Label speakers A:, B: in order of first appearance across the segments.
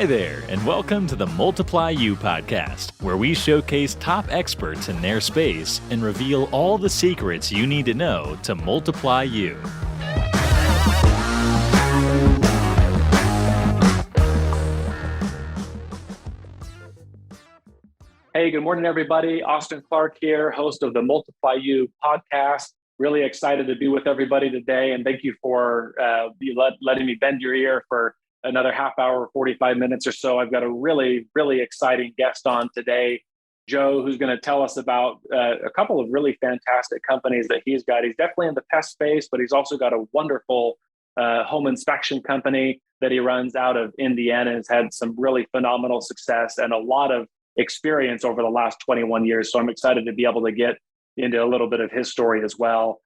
A: Hi there, and welcome to the Multiply You podcast, where we showcase top experts in their space and reveal all the secrets you need to know to multiply you.
B: Hey, good morning, everybody. Austin Clark here, host of the Multiply You podcast. Really excited to be with everybody today, and thank you for letting me bend your ear for another half hour, 45 minutes or so. I've got a really, really exciting guest on today, Joe, who's going to tell us about a couple of really fantastic companies that he's got. He's definitely in the pest space, but he's also got a wonderful home inspection company that he runs out of Indiana. Has had some really phenomenal success and a lot of experience over the last 21 years. So I'm excited to be able to get into a little bit of his story as well.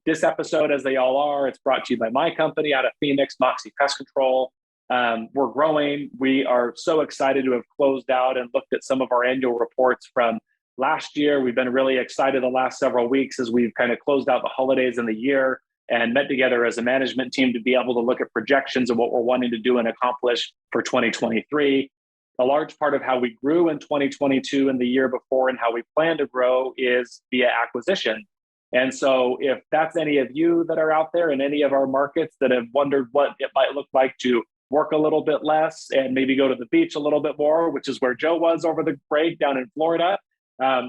B: This episode, as they all are, it's brought to you by my company out of Phoenix, Moxie Pest Control. We're growing. We are so excited to have closed out and looked at some of our annual reports from last year. We've been really excited the last several weeks as we've kind of closed out the holidays in the year and met together as a management team to be able to look at projections of what we're wanting to do and accomplish for 2023. A large part of how we grew in 2022 and the year before and how we plan to grow is via acquisition. And so if that's any of you that are out there in any of our markets that have wondered what it might look like to work a little bit less and maybe go to the beach a little bit more, which is where Joe was over the break down in Florida.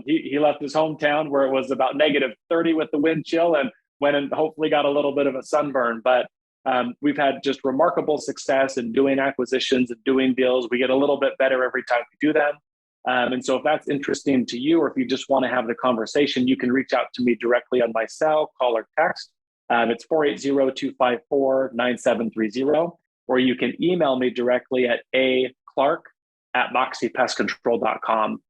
B: He left his hometown where it was about negative 30 with the wind chill and went and hopefully got a little bit of a sunburn. But we've had just remarkable success in doing acquisitions and doing deals. We get a little bit better every time we do them. And so if that's interesting to you, or if you just want to have the conversation, you can reach out to me directly on my cell, call or text. It's 480-254-9730. Or you can email me directly at aclark@moxiepestcontrol.com.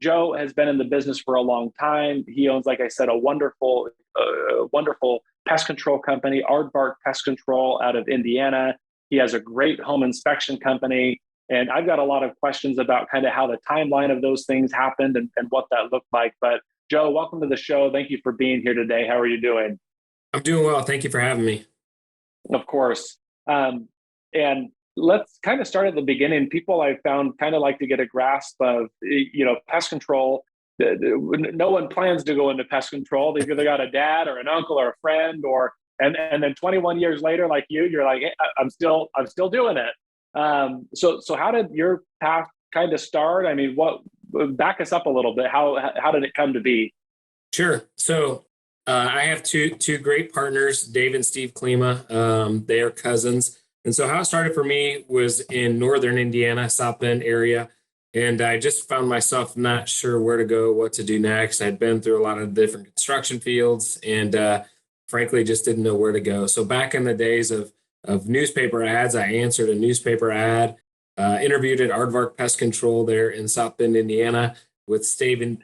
B: Joe has been in the business for a long time. He owns, like I said, a wonderful pest control company, Aardvark Pest Control out of Indiana. He has a great home inspection company. And I've got a lot of questions about kind of how the timeline of those things happened and what that looked like. But Joe, welcome to the show. Thank you for being here today. How are you doing?
C: I'm doing well. Thank you for having me.
B: Of course. And let's kind of start at the beginning. People I found kind of like to get a grasp of, pest control. No one plans to go into pest control. They've either got a dad or an uncle or a friend, and then 21 years later, like you're like, hey, I'm still doing it. So how did your path kind of start? I mean, back us up a little bit. How did it come to be?
C: Sure. So I have two great partners, Dave and Steve Klima. They are cousins. And so how it started for me was in northern Indiana, South Bend area. And I just found myself not sure where to go, what to do next. I'd been through a lot of different construction fields and frankly, just didn't know where to go. So back in the days of newspaper ads, I answered a newspaper ad, interviewed at Aardvark Pest Control there in South Bend, Indiana with Steve and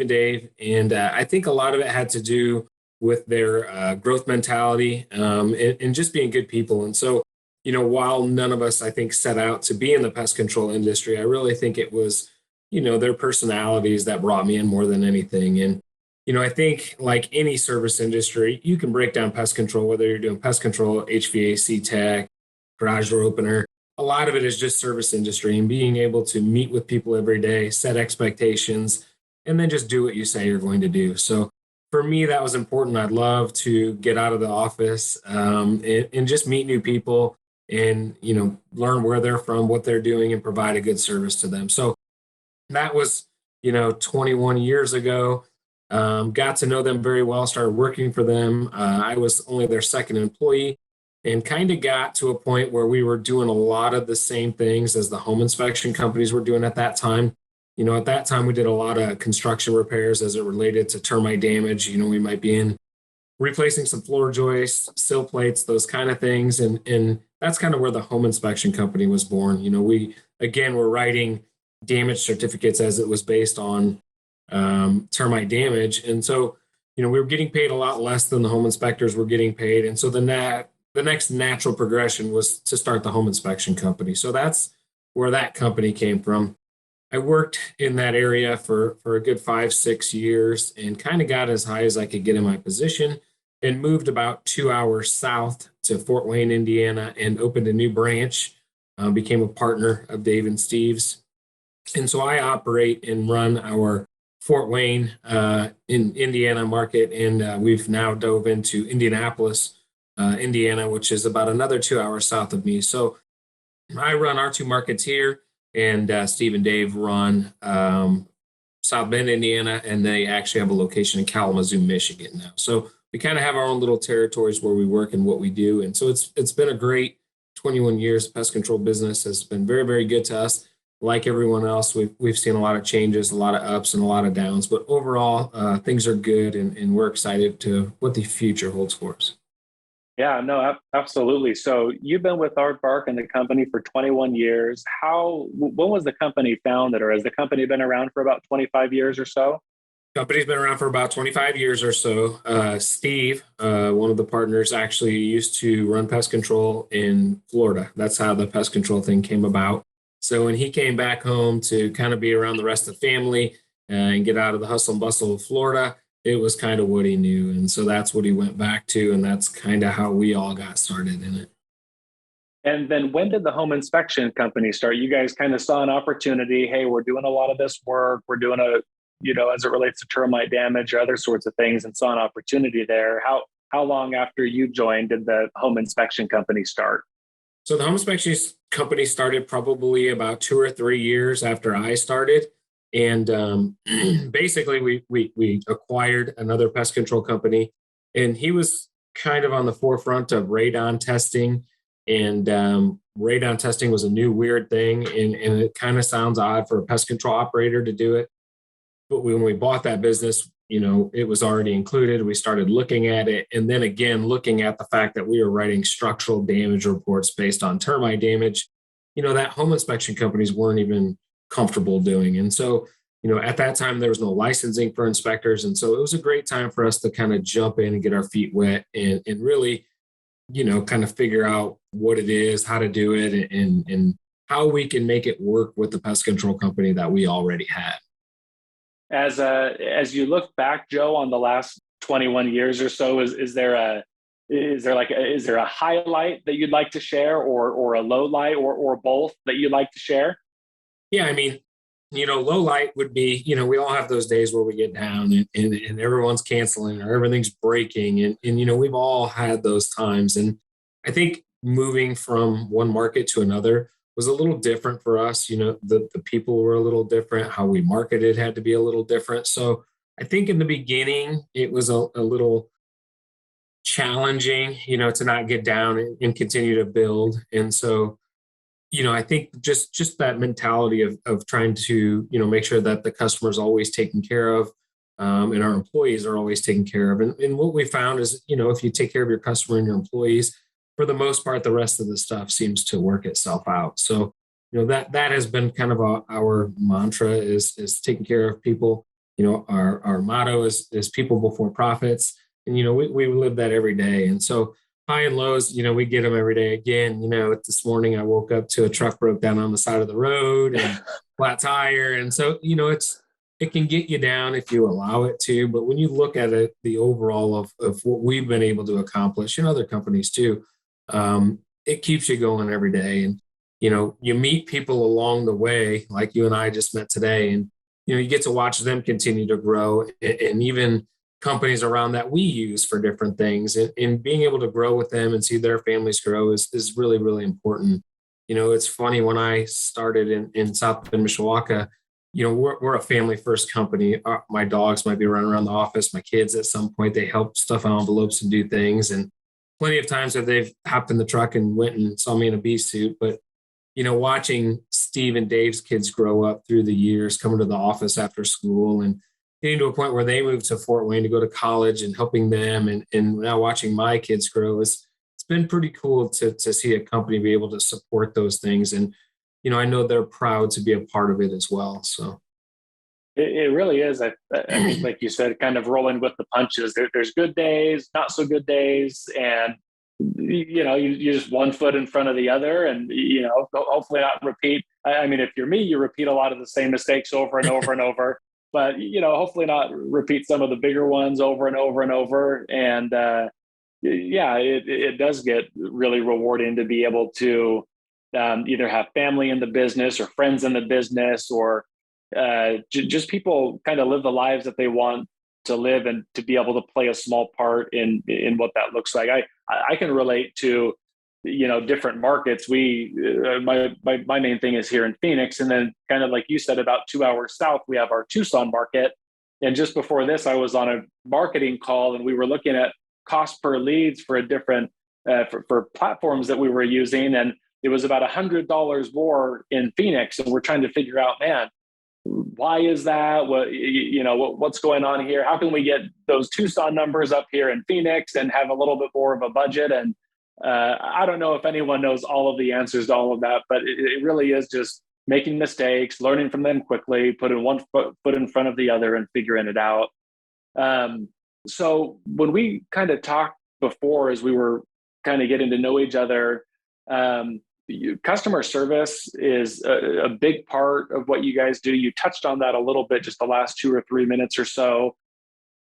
C: Dave. And I think a lot of it had to do with their growth mentality and just being good people. And so, while none of us, I think, set out to be in the pest control industry, I really think it was, their personalities that brought me in more than anything. And, I think like any service industry, you can break down pest control, whether you're doing pest control, HVAC tech, garage door opener. A lot of it is just service industry and being able to meet with people every day, set expectations, and then just do what you say you're going to do. So for me, that was important. I'd love to get out of the office and just meet new people and, learn where they're from, what they're doing, and provide a good service to them. So that was, 21 years ago. Got to know them very well, started working for them. I was only their second employee and kind of got to a point where we were doing a lot of the same things as the home inspection companies were doing at that time. At that time, we did a lot of construction repairs as it related to termite damage. We might be in replacing some floor joists, sill plates, those kind of things. And that's kind of where the home inspection company was born. We, again, were writing damage certificates as it was based on termite damage. And so, we were getting paid a lot less than the home inspectors were getting paid. And so the next natural progression was to start the home inspection company. So that's where that company came from. I worked in that area for a good 5-6 years and kind of got as high as I could get in my position and moved about 2 hours south to Fort Wayne, Indiana, and opened a new branch became a partner of Dave and Steve's. And so I operate and run our Fort Wayne in Indiana market. And we've now dove into Indianapolis, Indiana, which is about another 2 hours south of me. So I run our two markets here, and Steve and Dave run South Bend, Indiana, and they actually have a location in Kalamazoo, Michigan now. So we kind of have our own little territories where we work and what we do. And so it's been a great 21 years. Pest control business has been very, very good to us. Like everyone else, we've seen a lot of changes, a lot of ups and a lot of downs, but overall things are good, and we're excited to what the future holds for us.
B: Yeah, no, absolutely. So you've been with Aardvark and the company for 21 years. When was the company founded, or has the company been around for about 25 years or so?
C: Company's been around for about 25 years or so. Steve, one of the partners, actually used to run pest control in Florida. That's how the pest control thing came about. So when he came back home to kind of be around the rest of the family and get out of the hustle and bustle of Florida, it was kind of what he knew. And so that's what he went back to. And that's kind of how we all got started in it.
B: And then when did the home inspection company start? You guys kind of saw an opportunity. Hey, we're doing a lot of this work. We're doing as it relates to termite damage or other sorts of things, and saw an opportunity there. How long after you joined did the home inspection company start?
C: So the home inspection company started probably about 2 or 3 years after I started. And basically, we acquired another pest control company, and he was kind of on the forefront of radon testing. And radon testing was a new weird thing, and it kind of sounds odd for a pest control operator to do it. But when we bought that business, it was already included. We started looking at it, and then again, looking at the fact that we were writing structural damage reports based on termite damage, that home inspection companies weren't even comfortable doing. And so, at that time, there was no licensing for inspectors. And so it was a great time for us to kind of jump in and get our feet wet and really, kind of figure out what it is, how to do it, and how we can make it work with the pest control company that we already had.
B: As you look back, Joe, on the last 21 years or so, is there a highlight that you'd like to share, or a low light, or both that you'd like to share?
C: Yeah, I mean, low light would be, we all have those days where we get down and everyone's canceling or everything's breaking. And we've all had those times. And I think moving from one market to another was a little different for us. The people were a little different. How we marketed had to be a little different. So I think in the beginning, it was a little challenging, to not get down and continue to build. And so, I think just that mentality of trying to, make sure that the customer is always taken care of, and our employees are always taken care of. And what we found is, if you take care of your customer and your employees, for the most part, the rest of the stuff seems to work itself out. So, that has been kind of our mantra is taking care of people. Our motto is people before profits. And, we live that every day. And so high and lows, we get them every day. Again, this morning I woke up to a truck broke down on the side of the road and flat tire. And so, it can get you down if you allow it to. But when you look at it, the overall of what we've been able to accomplish, and other companies too, it keeps you going every day. And, you meet people along the way, like you and I just met today, and, you get to watch them continue to grow, and even companies around that we use for different things, and being able to grow with them and see their families grow is really, really important. It's funny, when I started in South Bend, Mishawaka, we're a family first company. My dogs might be running around the office. My kids, at some point, they help stuff envelopes and do things. And plenty of times that they've hopped in the truck and went and saw me in a bee suit. But, watching Steve and Dave's kids grow up through the years, coming to the office after school and getting to a point where they moved to Fort Wayne to go to college, and helping them, and now watching my kids grow, it's been pretty cool to see a company be able to support those things. And, I know they're proud to be a part of it as well. So
B: it really is. I think, like you said, kind of rolling with the punches. There's good days, not so good days, and you just one foot in front of the other, and hopefully not repeat. I mean, if you're me, you repeat a lot of the same mistakes over and over and over. But hopefully not repeat some of the bigger ones over and over and over. And it does get really rewarding to be able to either have family in the business or friends in the business, or just people kind of live the lives that they want to live, and to be able to play a small part in what that looks like. I can relate to, different markets. My main thing is here in Phoenix, and then kind of like you said, about 2 hours south, we have our Tucson market. And just before this, I was on a marketing call, and we were looking at cost per leads for a different for platforms that we were using, and it was about $100 more in Phoenix. And we're trying to figure out, man, why is that? What's going on here? How can we get those Tucson numbers up here in Phoenix and have a little bit more of a budget? And I don't know if anyone knows all of the answers to all of that, but it really is just making mistakes, learning from them quickly, putting one foot in front of the other, and figuring it out. So when we kind of talked before, as we were kind of getting to know each other, customer service is a big part of what you guys do. You touched on that a little bit just the last 2 or 3 minutes or so.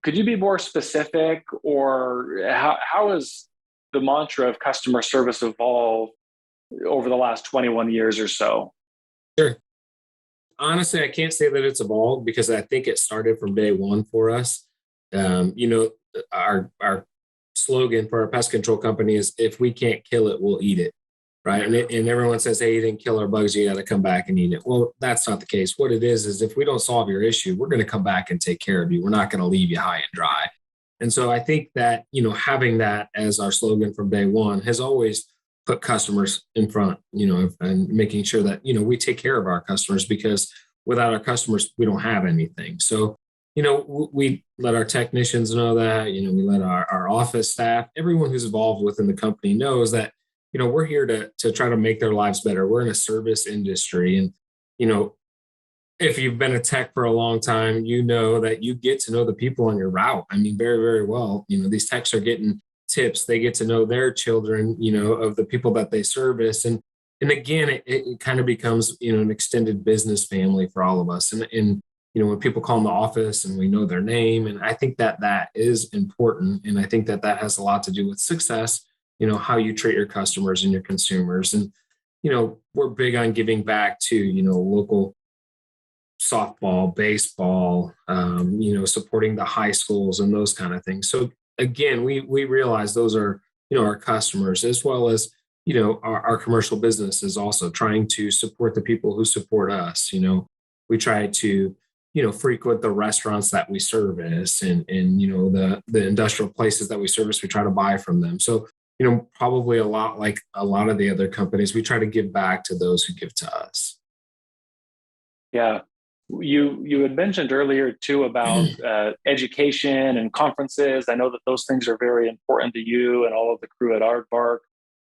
B: Could you be more specific, or how has the mantra of customer service evolved over the last 21 years or so?
C: Sure. Honestly, I can't say that it's evolved, because I think it started from day one for us. Our slogan for our pest control company is, if we can't kill it, we'll eat it. Right. And everyone says, hey, you didn't kill our bugs, you got to come back and eat it. Well, that's not the case. What it is if we don't solve your issue, we're going to come back and take care of you. We're not going to leave you high and dry. And so I think that, having that as our slogan from day one has always put customers in front, and making sure that, we take care of our customers, because without our customers, we don't have anything. So, we let our technicians know that, we let our office staff, everyone who's involved within the company knows that, we're here to try to make their lives better. We're in a service industry. And, if you've been a tech for a long time, you know that you get to know the people on your route. I mean, very, very well. These techs are getting tips. They get to know their children, of the people that they service. And again, it kind of becomes, an extended business family for all of us. And when people call in the office and we know their name, and I think that is important. And I think that has a lot to do with success, how you treat your customers and your consumers. And, we're big on giving back to, local softball, baseball, supporting the high schools and those kind of things. So again, we realize those are, our customers, as well as, our commercial business is also trying to support the people who support us. We try to, frequent the restaurants that we service, and the industrial places that we service, we try to buy from them. So, probably a lot like a lot of the other companies, we try to give back to those who give to us.
B: Yeah. You had mentioned earlier too about education and conferences. I know that those things are very important to you and all of the crew at Aardvark.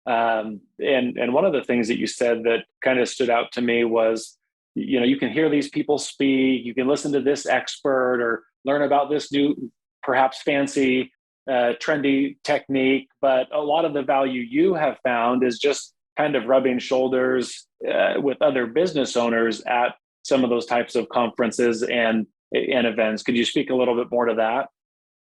B: And one of the things that you said that kind of stood out to me was, you can hear these people speak, you can listen to this expert or learn about this new, perhaps fancy, trendy technique, but a lot of the value you have found is just kind of rubbing shoulders with other business owners at some of those types of conferences and events. Could you speak a little bit more to that?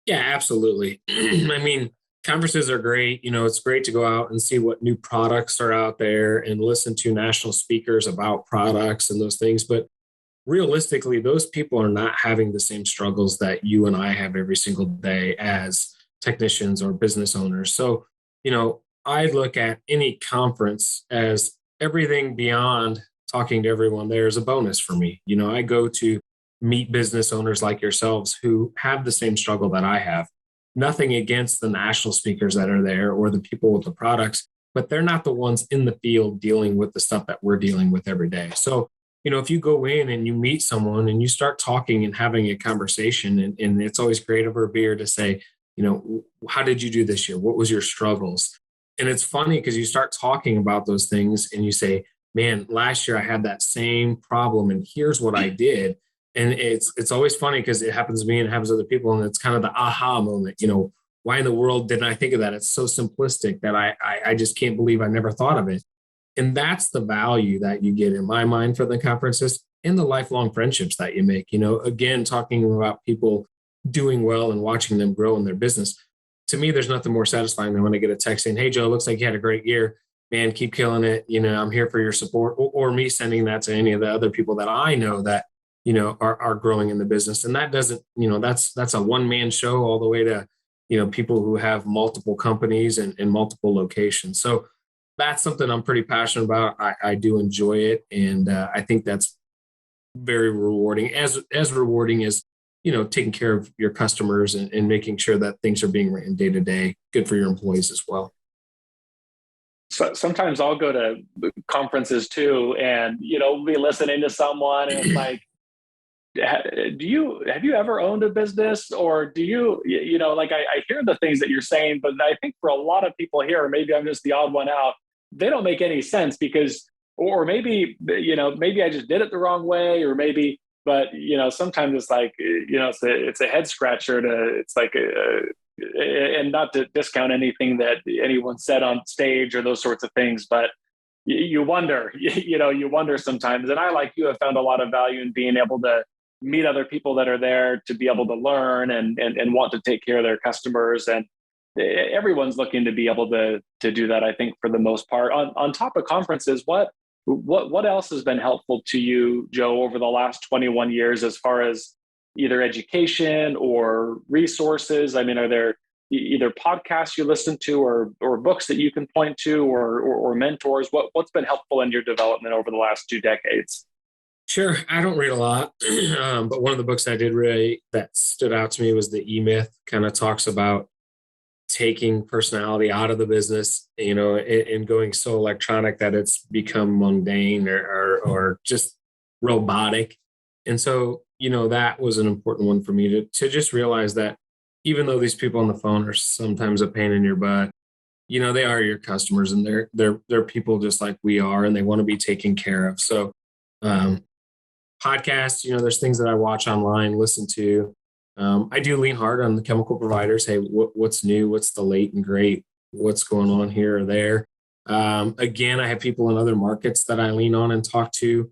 C: Yeah, absolutely. I mean, conferences are great. It's great to go out and see what new products are out there and listen to national speakers about products and those things. But realistically, those people are not having the same struggles that you and I have every single day as technicians or business owners. So, I look at any conference as everything beyond talking to everyone there is a bonus for me. I go to meet business owners like yourselves who have the same struggle that I have. Nothing against the national speakers that are there or the people with the products, but they're not the ones in the field dealing with the stuff that we're dealing with every day. So, if you go in and you meet someone and you start talking and having a conversation, and it's always great over a beer to say, how did you do this year? What was your struggles? And it's funny because you start talking about those things and you say, man, last year I had that same problem and here's what I did. And it's always funny because it happens to me and it happens to other people. And it's kind of the aha moment, why in the world didn't I think of that? It's so simplistic that I just can't believe I never thought of it. And that's the value that you get in my mind for the conferences and the lifelong friendships that you make. Again, talking about people doing well and watching them grow in their business. To me, there's nothing more satisfying than when I get a text saying, hey, Joe, looks like you had a great year. man, keep killing it. I'm here for your support, or me sending that to any of the other people that I know that, are growing in the business. And that doesn't, that's a one-man show all the way to, people who have multiple companies and multiple locations. So that's something I'm pretty passionate about. I do enjoy it. And I think that's very rewarding, as rewarding as, taking care of your customers and making sure that things are being written day to day. Good for your employees as well.
B: So sometimes I'll go to conferences too, and be listening to someone, and it's like, have you ever owned a business, or do you like I hear the things that you're saying, but I think for a lot of people here, maybe I'm just the odd one out. They don't make any sense because, or maybe maybe I just did it the wrong way, or maybe. But sometimes it's like it's a head scratcher it's like and not to discount anything that anyone said on stage or those sorts of things, but you wonder, you wonder sometimes. And I, like you, have found a lot of value in being able to meet other people that are there to be able to learn and want to take care of their customers. And everyone's looking to be able to do that, I think, for the most part. On top of conferences, what else has been helpful to you, Joe, over the last 21 years as far as either education or resources? I mean, are there either podcasts you listen to or books that you can point to or mentors? What's been helpful in your development over the last 2 decades?
C: Sure. I don't read a lot, but one of the books I did read that stood out to me was the E-Myth. Kind of talks about taking personality out of the business, and going so electronic that it's become mundane or just robotic. And so, that was an important one for me to just realize that even though these people on the phone are sometimes a pain in your butt, they are your customers, and they're people just like we are, and they want to be taken care of. So, podcasts, there's things that I watch online, listen to. I do lean hard on the chemical providers. Hey, what's new? What's the late and great? What's going on here or there? Again, I have people in other markets that I lean on and talk to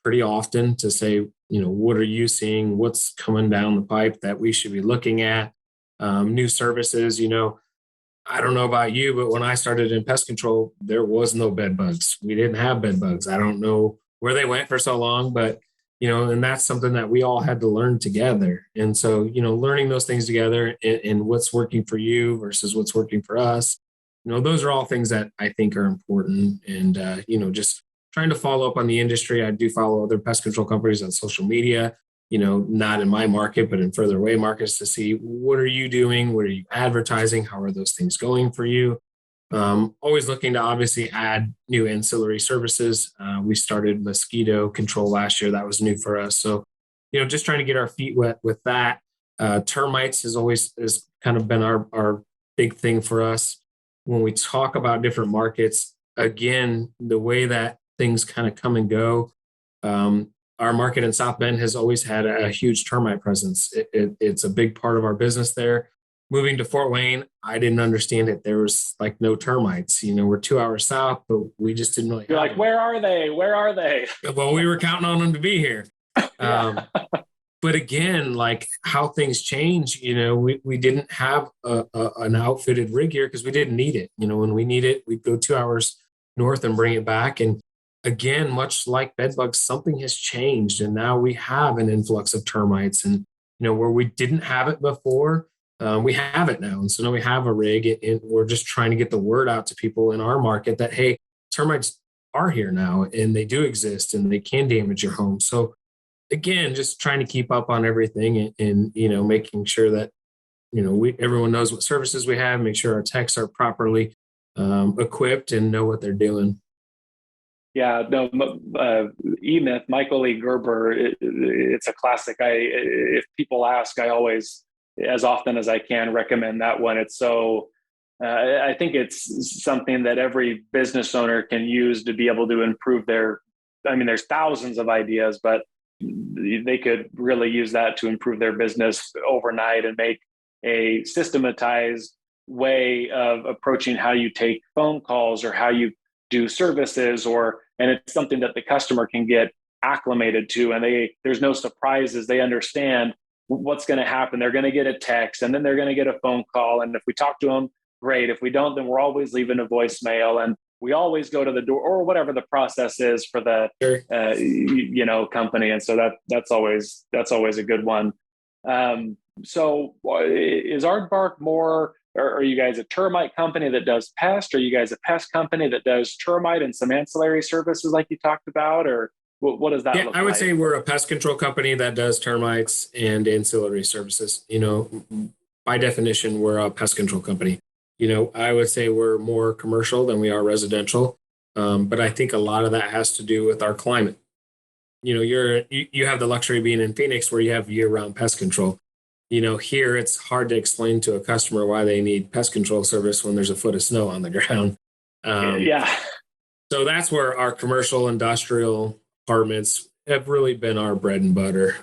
C: pretty often to say, what are you seeing? What's coming down the pipe that we should be looking at? New services, I don't know about you, but when I started in pest control, there was no bed bugs. We didn't have bed bugs. I don't know where they went for so long, but and that's something that we all had to learn together. And so, learning those things together and what's working for you versus what's working for us, those are all things that I think are important. And, just trying to follow up on the industry. I do follow other pest control companies on social media, not in my market, but in further away markets to see what are you doing? What are you advertising? How are those things going for you? Always looking to obviously add new ancillary services. We started mosquito control last year. That was new for us. So, just trying to get our feet wet with that. Termites has kind of been our big thing for us. When we talk about different markets, again, the way that things kind of come and go, our market in South Bend has always had a huge termite presence. It's a big part of our business there. Moving to Fort Wayne, I didn't understand it. There was like no termites. We're 2 hours south, but we just didn't really.
B: You're like, where are they? Where are they?
C: Well, we were counting on them to be here. But again, like how things change, we didn't have an outfitted rig here because we didn't need it. When we need it, we'd go 2 hours north and bring it back. And again, much like bed bugs, something has changed. And now we have an influx of termites. And, where we didn't have it before, we have it now. And so now we have a rig, and we're just trying to get the word out to people in our market that, hey, termites are here now and they do exist and they can damage your home. So again, just trying to keep up on everything and making sure that, everyone knows what services we have, make sure our techs are properly equipped and know what they're doing.
B: Yeah, no, E-Myth, Michael E. Gerber, it's a classic. If people ask, I always, as often as I can, recommend that one. It's so, I think it's something that every business owner can use to be able to improve there's thousands of ideas, but they could really use that to improve their business overnight and make a systematized way of approaching how you take phone calls or how you do services, and it's something that the customer can get acclimated to, and there's no surprises. They understand what's going to happen. They're going to get a text, and then they're going to get a phone call. And if we talk to them, great. If we don't, then we're always leaving a voicemail. And we always go to the door, or whatever the process is for the company. And so that's always a good one. So is Aardvark more, or are you guys a termite company that does pest? Are you guys a pest company that does termite and some ancillary services like you talked about? Or what does that look like?
C: I would say we're a pest control company that does termites and ancillary services. By definition, we're a pest control company. I would say we're more commercial than we are residential. But I think a lot of that has to do with our climate. You have the luxury of being in Phoenix where you have year-round pest control. Here it's hard to explain to a customer why they need pest control service when there's a foot of snow on the ground. So that's where our commercial industrial apartments have really been our bread and butter.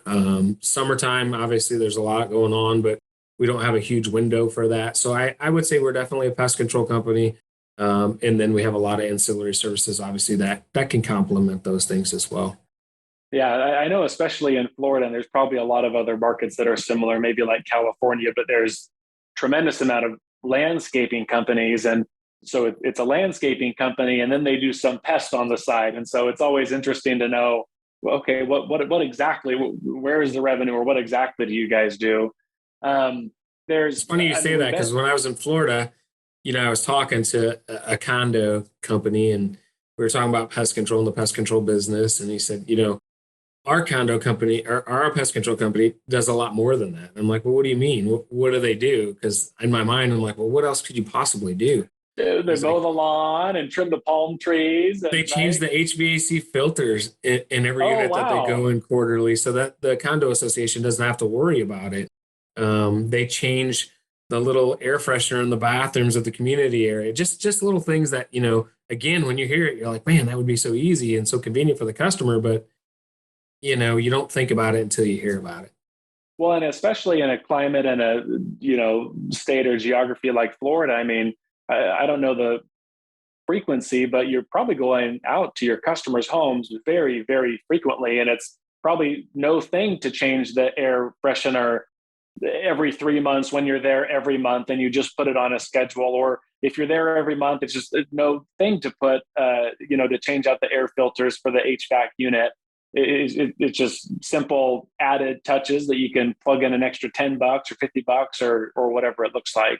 C: Summertime, obviously there's a lot going on, but we don't have a huge window for that. So I would say we're definitely a pest control company. And then we have a lot of ancillary services, obviously, that can complement those things as well.
B: Yeah, I know, especially in Florida, and there's probably a lot of other markets that are similar, maybe like California, but there's tremendous amount of landscaping companies. And so it's a landscaping company, and then they do some pest on the side. And so it's always interesting to know, okay, what exactly, where is the revenue, or what exactly do you guys do?
C: It's funny you say that, because when I was in Florida, I was talking to a condo company, and we were talking about pest control and the pest control business. And he said, our condo company, or our pest control company, does a lot more than that. I'm like, well, what do you mean? What do they do? Because in my mind, I'm like, well, what else could you possibly do?
B: They mow the lawn and trim the palm trees.
C: They change the HVAC filters in every unit that they go in quarterly, so that the condo association doesn't have to worry about it. They change the little air freshener in the bathrooms of the community area. Just little things that, again, when you hear it, you're like, man, that would be so easy and so convenient for the customer. But, you don't think about it until you hear about it.
B: Well, and especially in a climate and a, state or geography like Florida, I mean, I don't know the frequency, but you're probably going out to your customers' homes very, very frequently. And it's probably no thing to change the air freshener every 3 months when you're there every month and you just put it on a schedule. Or if you're there every month, it's just no thing to put, to change out the air filters for the HVAC unit. It's just simple added touches that you can plug in an extra $10 or $50 or whatever it looks like.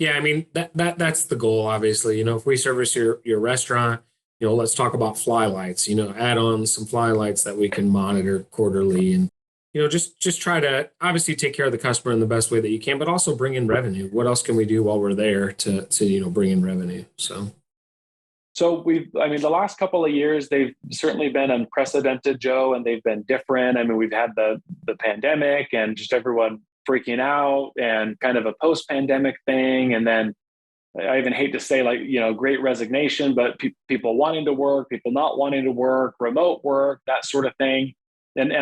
C: Yeah, I mean, that's the goal, obviously. If we service your restaurant, let's talk about fly lights, add on some fly lights that we can monitor quarterly, and, just try to obviously take care of the customer in the best way that you can, but also bring in revenue. What else can we do while we're there to bring in revenue?
B: So the last couple of years, they've certainly been unprecedented, Joe, and they've been different. I mean, we've had the pandemic and just everyone freaking out and kind of a post-pandemic thing. And then I even hate to say great resignation, but people wanting to work, people not wanting to work, remote work, that sort of thing. And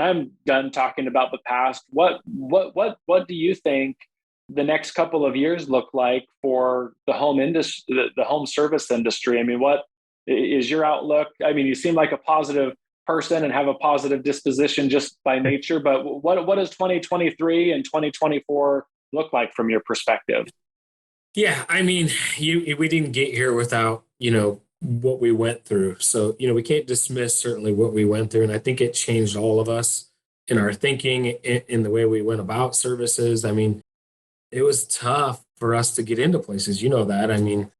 B: I'm done talking about the past. What do you think the next couple of years look like for the home industry, the home service industry? I mean, what is your outlook? I mean, you seem like a positive person and have a positive disposition just by nature, but what does 2023 and 2024 look like from your perspective?
C: Yeah, I mean, we didn't get here without, what we went through. So, we can't dismiss certainly what we went through. And I think it changed all of us in our thinking, in the way we went about services. I mean, it was tough for us to get into places, that. I mean,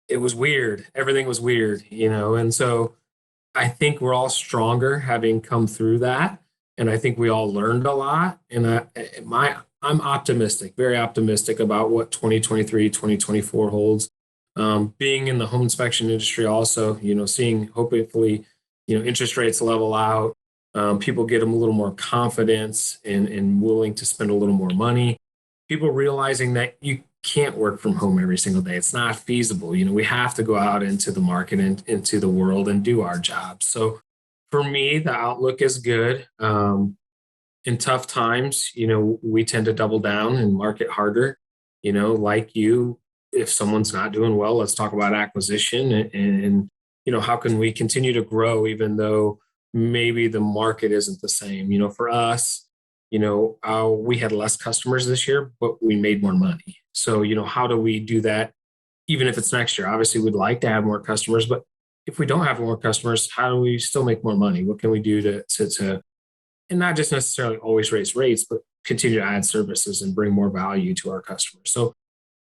C: it was weird. Everything was weird, and so I think we're all stronger having come through that. And I think we all learned a lot. And I'm optimistic, very optimistic about what 2023, 2024 holds. Being in the home inspection industry also, seeing hopefully, interest rates level out, people get them a little more confidence and willing to spend a little more money. People realizing that you can't work from home every single day. It's not feasible. We have to go out into the market and into the world and do our jobs. So for me, the outlook is good. In tough times, we tend to double down and market harder. Like you, if someone's not doing well, let's talk about acquisition and how can we continue to grow even though maybe the market isn't the same. For us, we had less customers this year, but we made more money. So, how do we do that even if it's next year. Obviously, we'd like to have more customers, but if we don't have more customers, how do we still make more money? What can we do to and not just necessarily always raise rates, but continue to add services and bring more value to our customers. So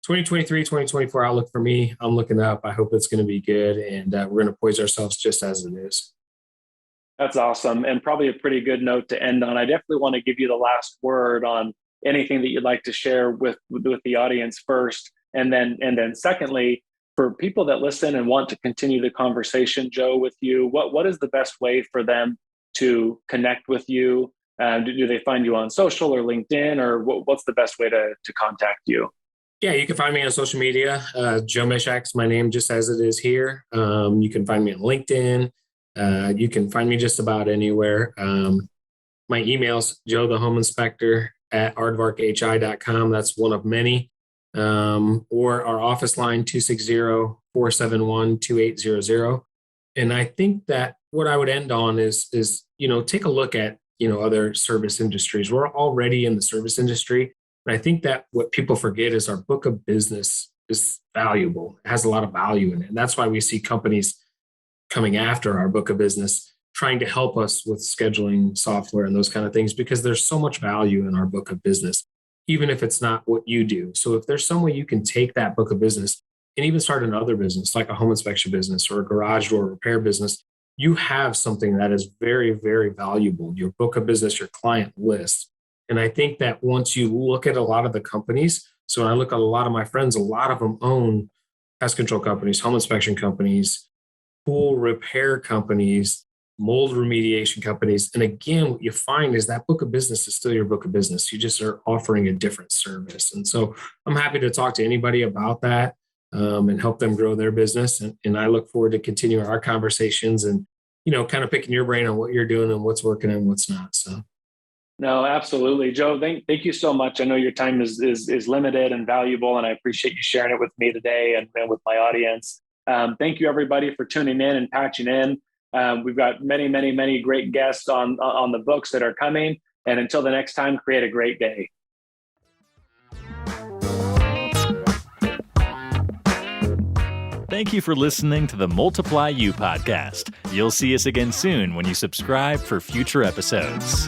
C: 2023, 2024 outlook for me, I'm looking up. I hope it's going to be good, and we're going to poise ourselves just as it is.
B: That's awesome, and probably a pretty good note to end on. I definitely want to give you the last word on anything that you'd like to share with the audience first, and then secondly, for people that listen and want to continue the conversation, Joe, with you, what is the best way for them to connect with you? Do they find you on social or LinkedIn, or what's the best way to contact you?
C: Yeah, you can find me on social media. Joe Mishak's my name, just as it is here. You can find me on LinkedIn. You can find me just about anywhere. My email's joe.thehomeinspector@aardvarkhi.com. That's one of many. Or our office line, 260-471-2800. And I think that what I would end on is take a look at, other service industries. We're already in the service industry. And I think that what people forget is our book of business is valuable. It has a lot of value in it. And that's why we see companies coming after our book of business, trying to help us with scheduling software and those kind of things, because there's so much value in our book of business, even if it's not what you do. So if there's some way you can take that book of business and even start another business, like a home inspection business or a garage door repair business, you have something that is very, very valuable, your book of business, your client list. And I think that once you look at a lot of the companies, so when I look at a lot of my friends, a lot of them own pest control companies, home inspection companies, pool repair companies, mold remediation companies. And again, what you find is that book of business is still your book of business. You just are offering a different service. And so I'm happy to talk to anybody about that and help them grow their business. And I look forward to continuing our conversations and, kind of picking your brain on what you're doing and what's working and what's not. So.
B: No, absolutely. Joe, thank you so much. I know your time is limited and valuable, and I appreciate you sharing it with me today and with my audience. Thank you, everybody, for tuning in and patching in. We've got many, many, many great guests on the books that are coming. And until the next time, create a great day.
A: Thank you for listening to the Multiply You podcast. You'll see us again soon when you subscribe for future episodes.